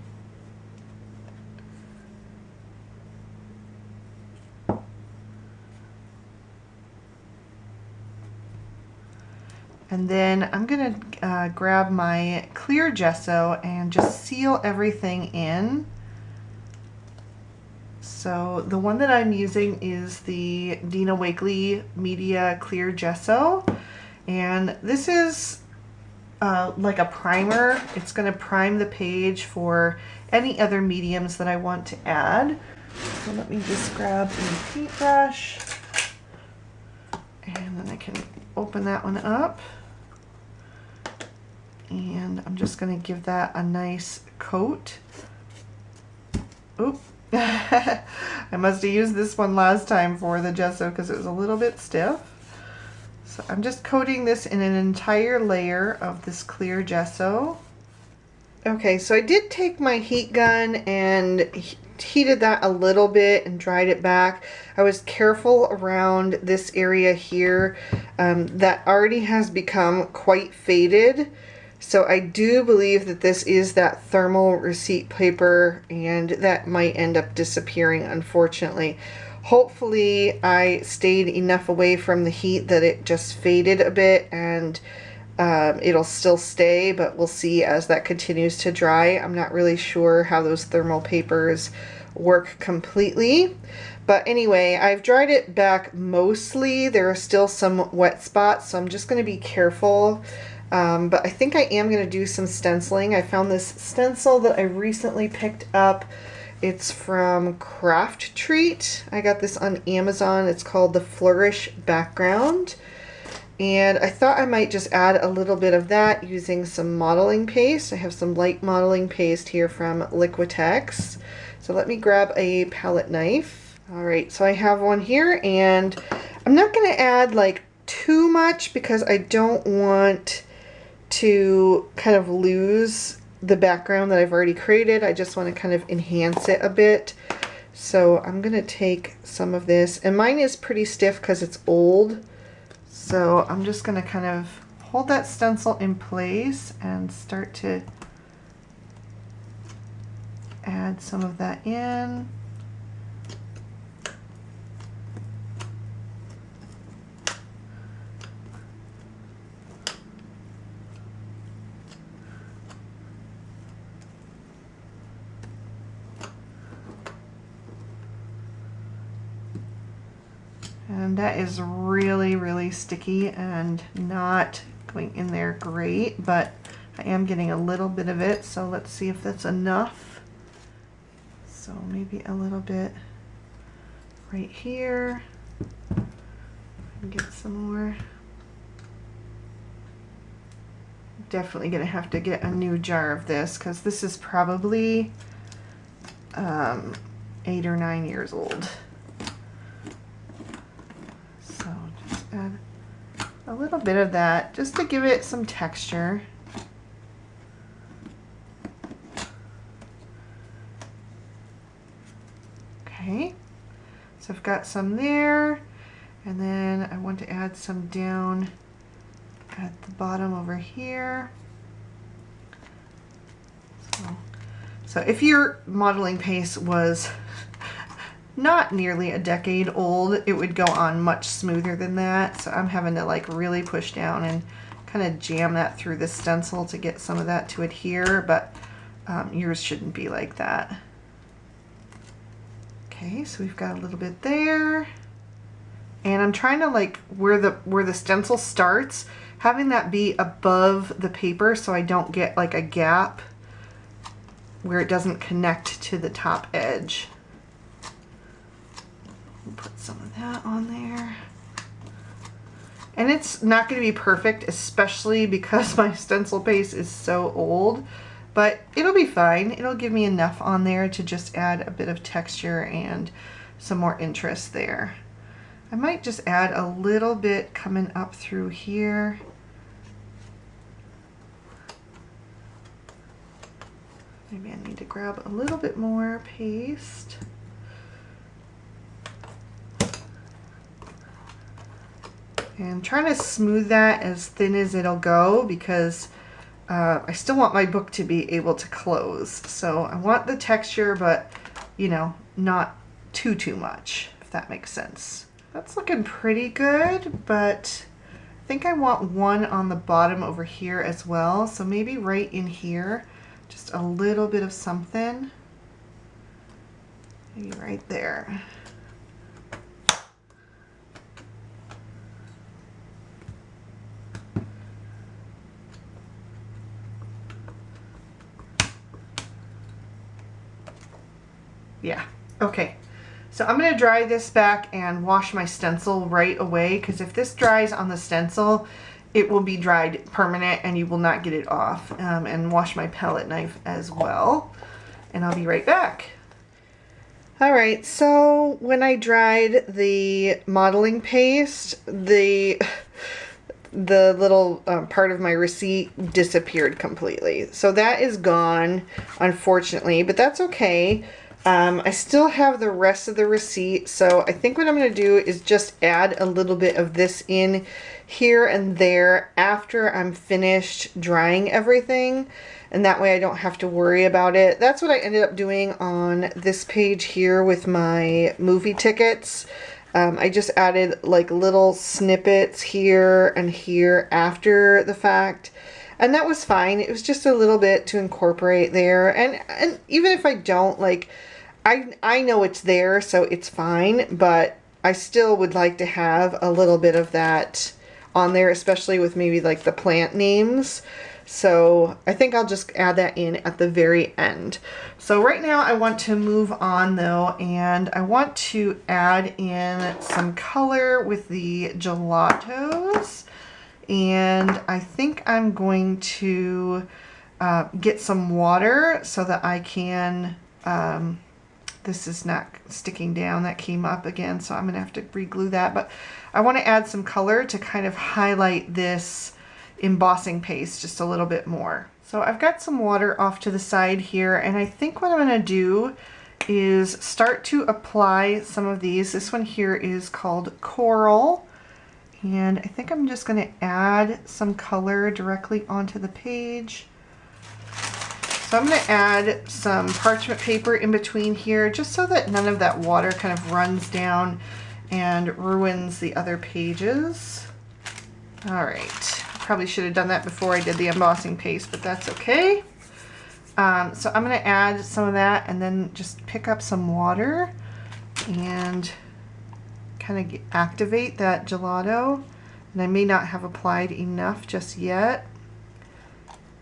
And then I'm going to grab my clear gesso and just seal everything in. So the one that I'm using is the Dina Wakley Media Clear Gesso, and this is like a primer. It's going to prime the page for any other mediums that I want to add. So let me just grab a paintbrush, and then I can open that one up, and I'm just going to give that a nice coat. Oop. I must have used this one last time for the gesso because it was a little bit stiff. So I'm just coating this in an entire layer of this clear gesso. Okay, so I did take my heat gun and heated that a little bit and dried it back. I was careful around this area here that already has become quite faded. So I do believe that this is that thermal receipt paper, and that might end up disappearing, unfortunately. Hopefully I stayed enough away from the heat that it just faded a bit, and it'll still stay, but we'll see as that continues to dry. I'm not really sure how those thermal papers work completely. But anyway, I've dried it back mostly. There are still some wet spots, so I'm just going to be careful. But I think I am going to do some stenciling. I found this stencil that I recently picked up. It's from Crafty. I got this on Amazon. It's called the Flourish Background. And I thought I might just add a little bit of that using some modeling paste. I have some light modeling paste here from Liquitex. So let me grab a palette knife. All right, so I have one here, and I'm not going to add like too much because I don't want to kind of lose the background that I've already created. I just want to kind of enhance it a bit. So I'm going to take some of this, and mine is pretty stiff because it's old. So I'm just going to kind of hold that stencil in place and start to add some of that in. And that is really, really sticky and not going in there great, but I am getting a little bit of it, so let's see if that's enough. So maybe a little bit right here. And get some more. Definitely gonna have to get a new jar of this because this is probably 8 or 9 years old. Add a little bit of that just to give it some texture. Okay, so I've got some there, and then I want to add some down at the bottom over here. So if your modeling paste was not nearly a decade old, it would go on much smoother than that. So I'm having to like really push down and kind of jam that through the stencil to get some of that to adhere, but yours shouldn't be like that. Okay, so we've got a little bit there. And I'm trying to like where the stencil starts, having that be above the paper so I don't get like a gap where it doesn't connect to the top edge. Put some of that on there. And it's not going to be perfect, especially because my stencil paste is so old, but it'll be fine. It'll give me enough on there to just add a bit of texture and some more interest there. I might just add a little bit coming up through here. Maybe I need to grab a little bit more paste. And trying to smooth that as thin as it'll go because I still want my book to be able to close. So I want the texture, but you know, not too much, if that makes sense. That's looking pretty good, but I think I want one on the bottom over here as well. So maybe right in here, just a little bit of something. Maybe right there. Yeah, okay. So I'm going to dry this back and wash my stencil right away, because if this dries on the stencil, it will be dried permanent and you will not get it off. And wash my palette knife as well. And I'll be right back. Alright, so when I dried the modeling paste, the little part of my receipt disappeared completely. So that is gone, unfortunately, but that's okay. I still have the rest of the receipt, so I think what I'm going to do is just add a little bit of this in here and there after I'm finished drying everything, and that way I don't have to worry about it. That's what I ended up doing on this page here with my movie tickets. I just added like little snippets here and here after the fact. And that was fine. It was just a little bit to incorporate there. And even if I don't, like, I know it's there, so it's fine. But I still would like to have a little bit of that on there, especially with maybe like the plant names. So I think I'll just add that in at the very end. So right now I want to move on though, and I want to add in some color with the gelatos. And I think I'm going to get some water so that I can, this is not sticking down, that came up again, so I'm gonna have to re-glue that. But I want to add some color to kind of highlight this embossing paste just a little bit more. So I've got some water off to the side here, and I think what I'm going to do is start to apply some of these. This one here is called Coral, and I think I'm just going to add some color directly onto the page. So I'm going to add some parchment paper in between here just so that none of that water kind of runs down and ruins the other pages. All right. Probably should have done that before I did the embossing paste, but that's okay. So I'm going to add some of that and then just pick up some water and kind of activate that gelato. And I may not have applied enough just yet.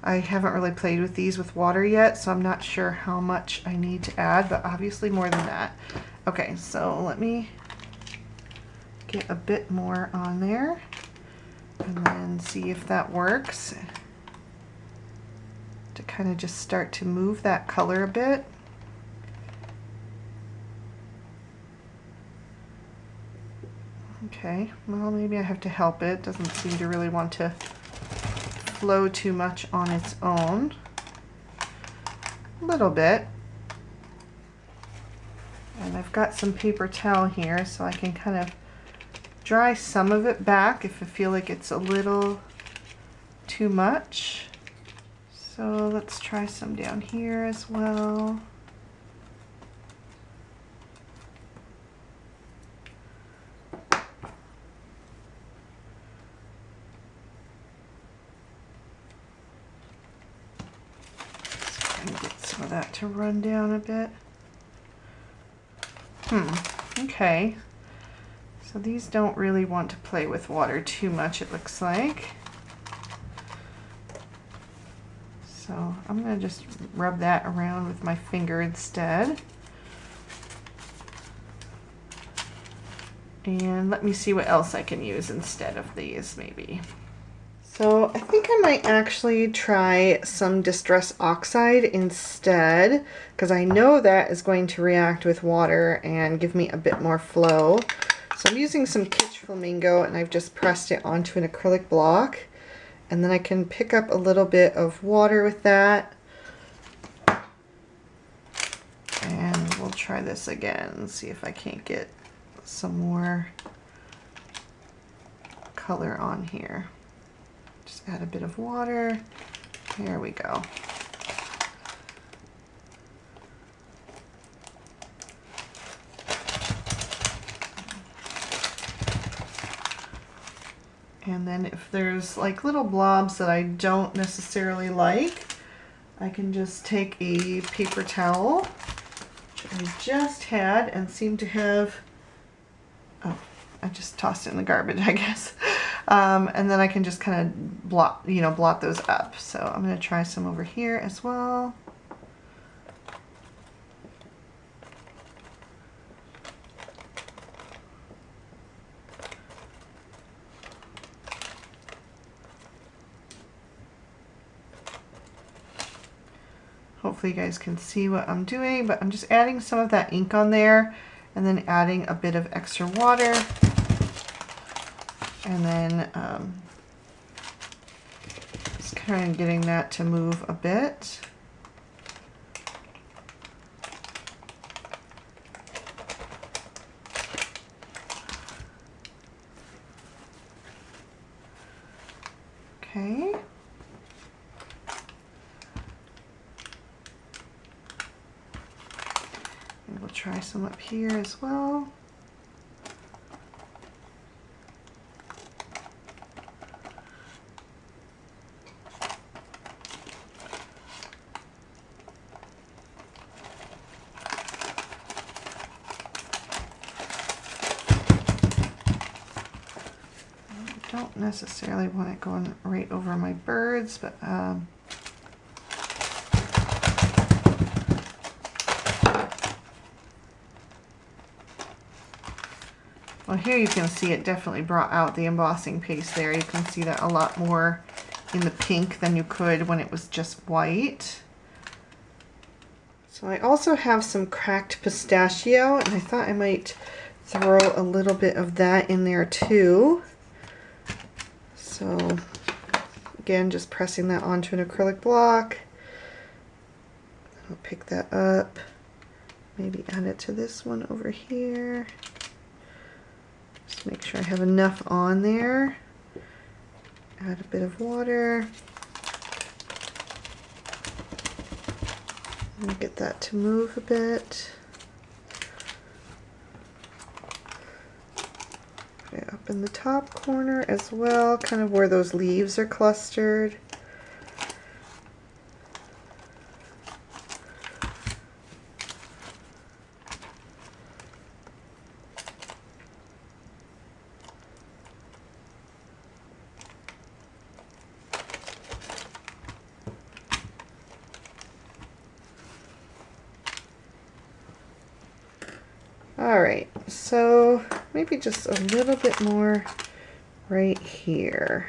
I haven't really played with these with water yet, so I'm not sure how much I need to add, but obviously more than that. Okay, so let me get a bit more on there and then see if that works, to kind of just start to move that color a bit. Okay, well, maybe I have to help it. Doesn't seem to really want to flow too much on its own. A little bit. And I've got some paper towel here, so I can kind of dry some of it back if I feel like it's a little too much. So let's try some down here as well. Get some of that to run down a bit. Okay. So these don't really want to play with water too much, it looks like. So I'm going to just rub that around with my finger instead. And let me see what else I can use instead of these, maybe. So I think I might actually try some Distress Oxide instead, because I know that is going to react with water and give me a bit more flow. So I'm using some Kitsch Flamingo, and I've just pressed it onto an acrylic block. And then I can pick up a little bit of water with that. And we'll try this again and see if I can't get some more color on here. Just add a bit of water. There we go. And then if there's like little blobs that I don't necessarily like, I can just take a paper towel, which I just had and seem to have, oh, I just tossed it in the garbage, I guess. And then I can just kind of blot those up. So I'm going to try some over here as well. Hopefully you guys can see what I'm doing, but I'm just adding some of that ink on there and then adding a bit of extra water. And then just kind of getting that to move a bit. Okay. And we'll try some up here as well. don't necessarily want it going right over my birds, but well, here you can see it definitely brought out the embossing paste there. You can see that a lot more in the pink than you could when it was just white. So I also have some cracked pistachio, and I thought I might throw a little bit of that in there too. So again, just pressing that onto an acrylic block. I'll pick that up, maybe add it to this one over here. Just make sure I have enough on there. Add a bit of water. And get that to move a bit. Put it up in the top corner as well, kind of where those leaves are clustered. Alright, so maybe just a little bit more right here.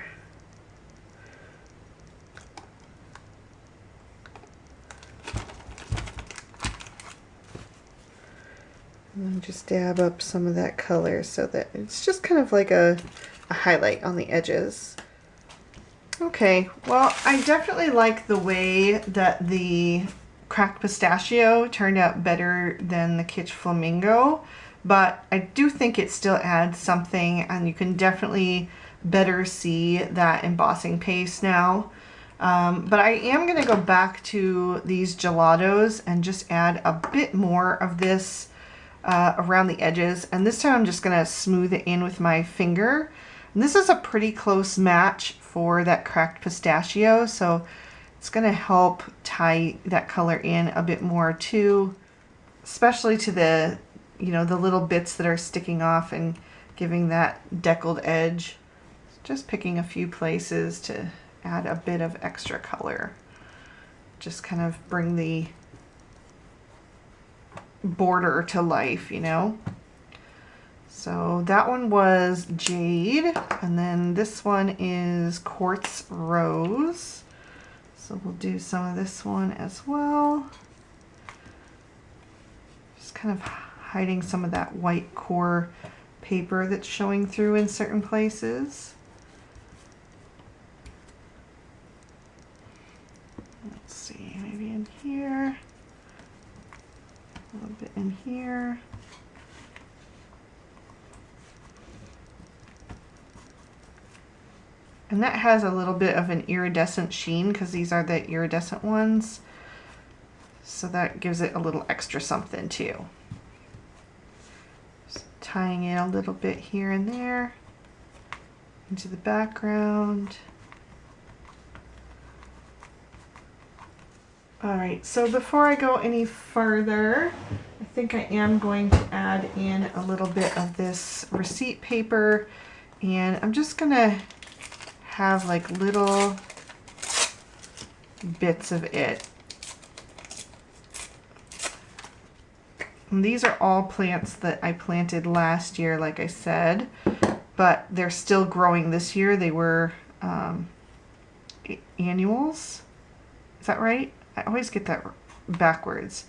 And then just dab up some of that color so that it's just kind of like a highlight on the edges. Okay, well, I definitely like the way that the cracked pistachio turned out better than the kitsch flamingo, but I do think it still adds something, and you can definitely better see that embossing paste now. But I am going to go back to these gelatos and just add a bit more of this around the edges, and this time I'm just going to smooth it in with my finger. And this is a pretty close match for that cracked pistachio, so it's going to help tie that color in a bit more too, especially to the, you know, the little bits that are sticking off and giving that deckled edge. Just picking a few places to add a bit of extra color. Just kind of bring the border to life, you know. So that one was Jade, and then this one is Quartz Rose. So we'll do some of this one as well. Just kind of hiding some of that white core paper that's showing through in certain places. Let's see, maybe in here, a little bit in here. And that has a little bit of an iridescent sheen because these are the iridescent ones. So that gives it a little extra something too. Just tying in a little bit here and there into the background. Alright, so before I go any further, I think I am going to add in a little bit of this receipt paper, and I'm just going to have like little bits of it. And these are all plants that I planted last year, like I said, but they're still growing this year. They were annuals. Is that right? I always get that backwards.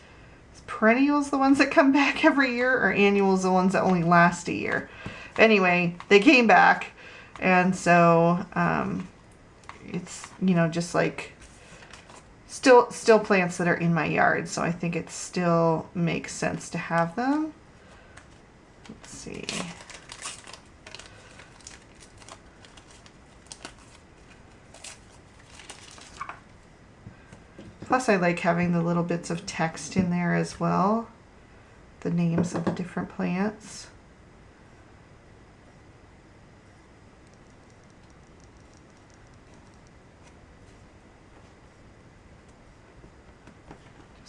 Is perennials the ones that come back every year, or annuals the ones that only last a year? Anyway, they came back. And so it's, you know, just like still plants that are in my yard. So I think it still makes sense to have them. Let's see. Plus I like having the little bits of text in there as well. The names of the different plants.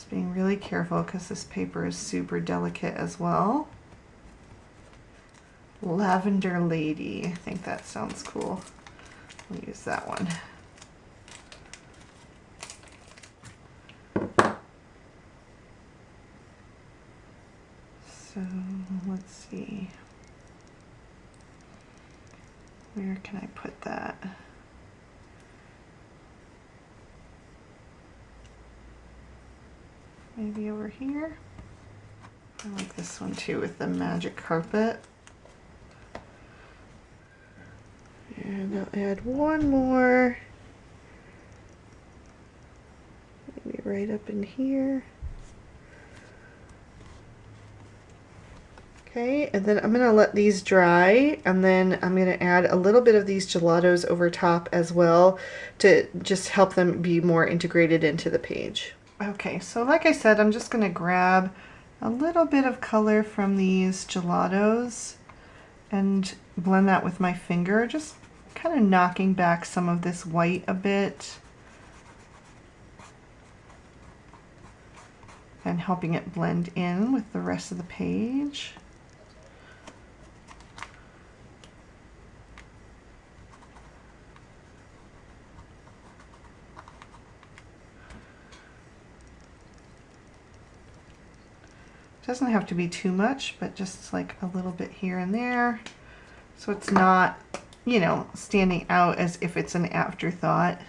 Being really careful because this paper is super delicate as well. Lavender Lady. I think that sounds cool. We'll use that one. So let's see. Where can I put that? Maybe over here. I like this one too with the magic carpet. And I'll add one more. Maybe right up in here. Okay, and then I'm going to let these dry, and then I'm going to add a little bit of these gelatos over top as well to just help them be more integrated into the page. Okay, so like I said, I'm just going to grab a little bit of color from these gelatos and blend that with my finger, just kind of knocking back some of this white a bit and helping it blend in with the rest of the page. Doesn't have to be too much, but just like a little bit here and there. So it's not, you know, standing out as if it's an afterthought.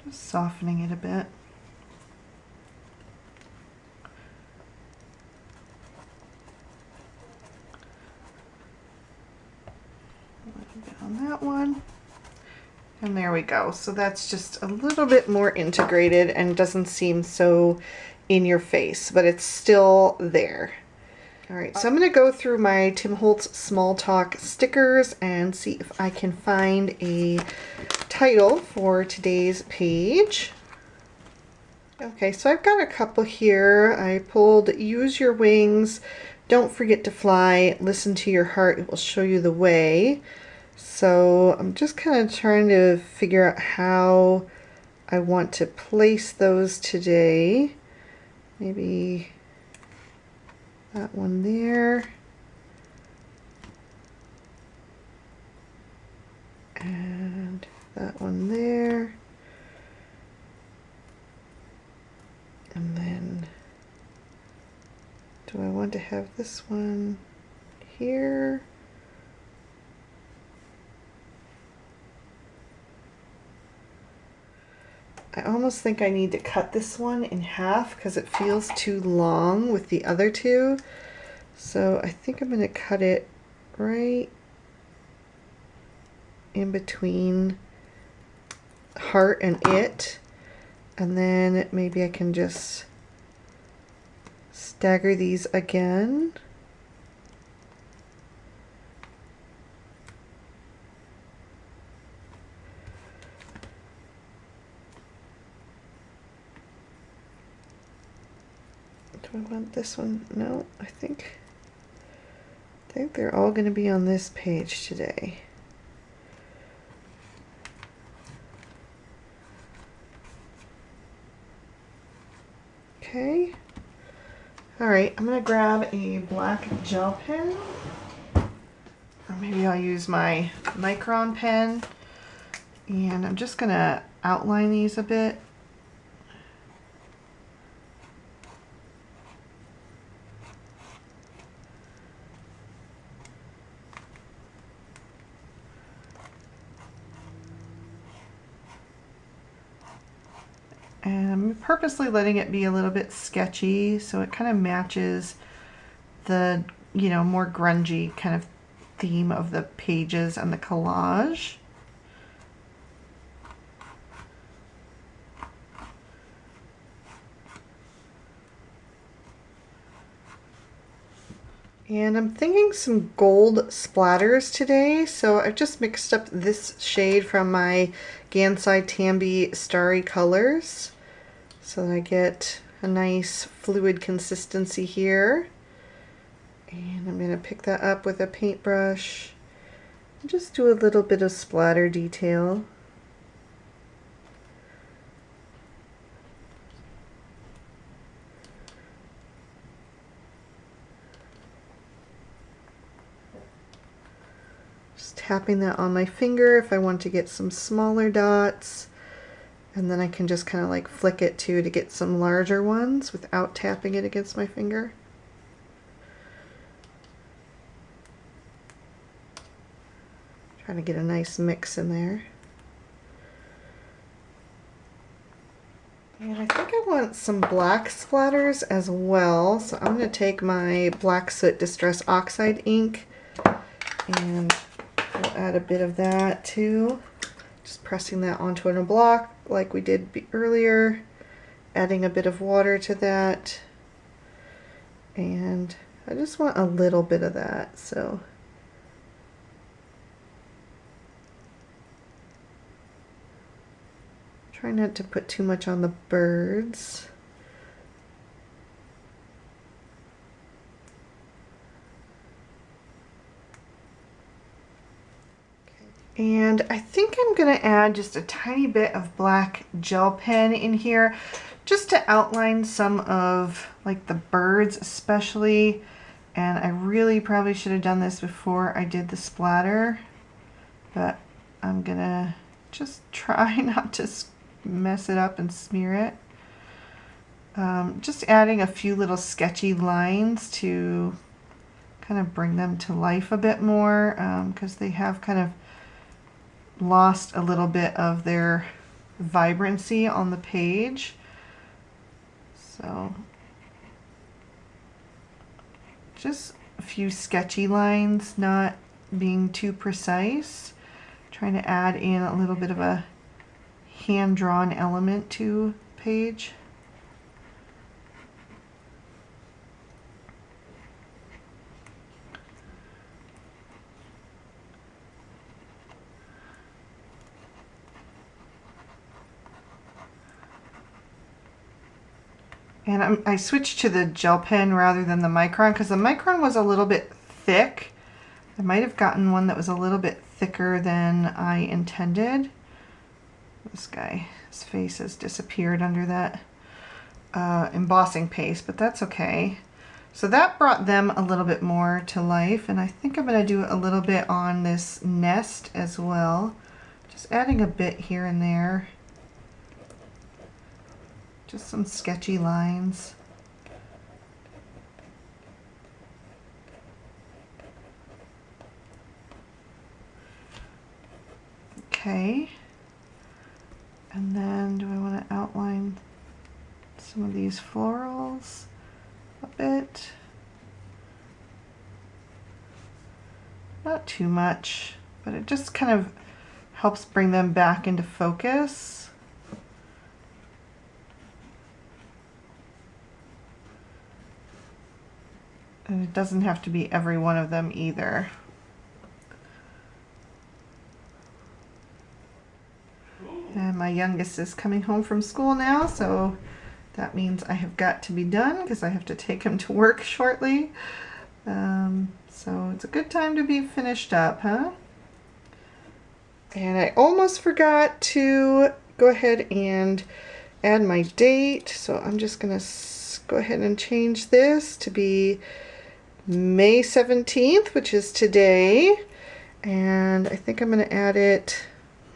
Just softening it a bit. A little bit on that one. And there we go. So that's just a little bit more integrated and doesn't seem so in your face, but it's still there. All right, so I'm going to go through my Tim Holtz Small Talk stickers and see if I can find a title for today's page. Okay, so I've got a couple here. I pulled Use Your Wings, Don't Forget to Fly, Listen to Your Heart, It Will Show You the Way. So I'm just kind of trying to figure out how I want to place those today. Maybe that one there. And that one there. And then, do I want to have this one here? I almost think I need to cut this one in half because it feels too long with the other two. So I think I'm going to cut it right in between heart and it. And then maybe I can just stagger these again. Do I want this one? No, I think they're all going to be on this page today. Okay. All right, I'm going to grab a black gel pen, or maybe I'll use my Micron pen, and I'm just going to outline these a bit. And I'm purposely letting it be a little bit sketchy so it kind of matches the, you know, more grungy kind of theme of the pages and the collage. And I'm thinking some gold splatters today, so I've just mixed up this shade from my Gansai Tambi Starry Colors so that I get a nice fluid consistency here. And I'm going to pick that up with a paintbrush and just do a little bit of splatter detail. Just tapping that on my finger if I want to get some smaller dots. And then I can just kind of like flick it too to get some larger ones without tapping it against my finger. Trying to get a nice mix in there. And I think I want some black splatters as well. So I'm going to take my Black Soot Distress Oxide ink and we'll add a bit of that too. Just pressing that onto a block like we did earlier. Adding a bit of water to that. And I just want a little bit of that. So try not to put too much on the birds. Okay. And I think I'm going to add just a tiny bit of black gel pen in here just to outline some of like the birds especially. And I really probably should have done this before I did the splatter, but I'm going to just try not to mess it up and smear it. Just adding a few little sketchy lines to kind of bring them to life a bit more, because they have kind of lost a little bit of their vibrancy on the page. So just a few sketchy lines, not being too precise, trying to add in a little bit of a hand-drawn element to page. And I switched to the gel pen rather than the micron because the micron was a little bit thick. I might have gotten one that was a little bit thicker than I intended. This guy, his face has disappeared under that embossing paste, but that's okay. So that brought them a little bit more to life, and I think I'm going to do a little bit on this nest as well. Just adding a bit here and there. Just some sketchy lines. Okay. And then do I want to outline some of these florals a bit? Not too much, but it just kind of helps bring them back into focus. And it doesn't have to be every one of them either. And my youngest is coming home from school now, so that means I have got to be done because I have to take him to work shortly. So it's a good time to be finished up, huh? And I almost forgot to go ahead and add my date, so I'm just going to go ahead and change this to be May 17th, which is today. And I think I'm going to add it,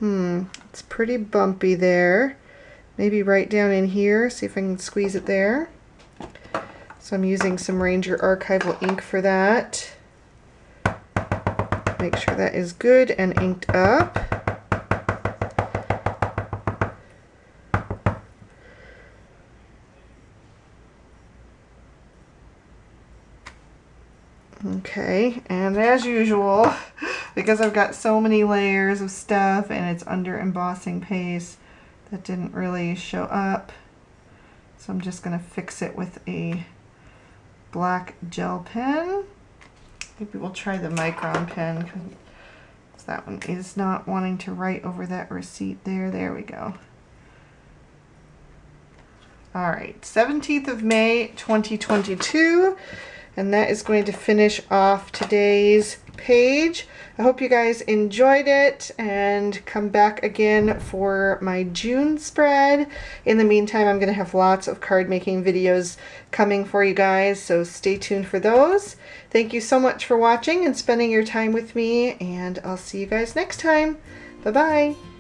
it's pretty bumpy there. Maybe right down in here, see if I can squeeze it there. So I'm using some Ranger Archival ink for that. Make sure that is good and inked up. Okay, and as usual, because I've got so many layers of stuff and it's under embossing paste, that didn't really show up. So I'm just going to fix it with a black gel pen. Maybe we'll try the micron pen because that one is not wanting to write over that receipt there. There we go. All right, 17th of May, 2022. And that is going to finish off today's page. I hope you guys enjoyed it, and come back again for my June spread. In the meantime, I'm going to have lots of card making videos coming for you guys, so stay tuned for those. Thank you so much for watching and spending your time with me, and I'll see you guys next time. Bye-bye.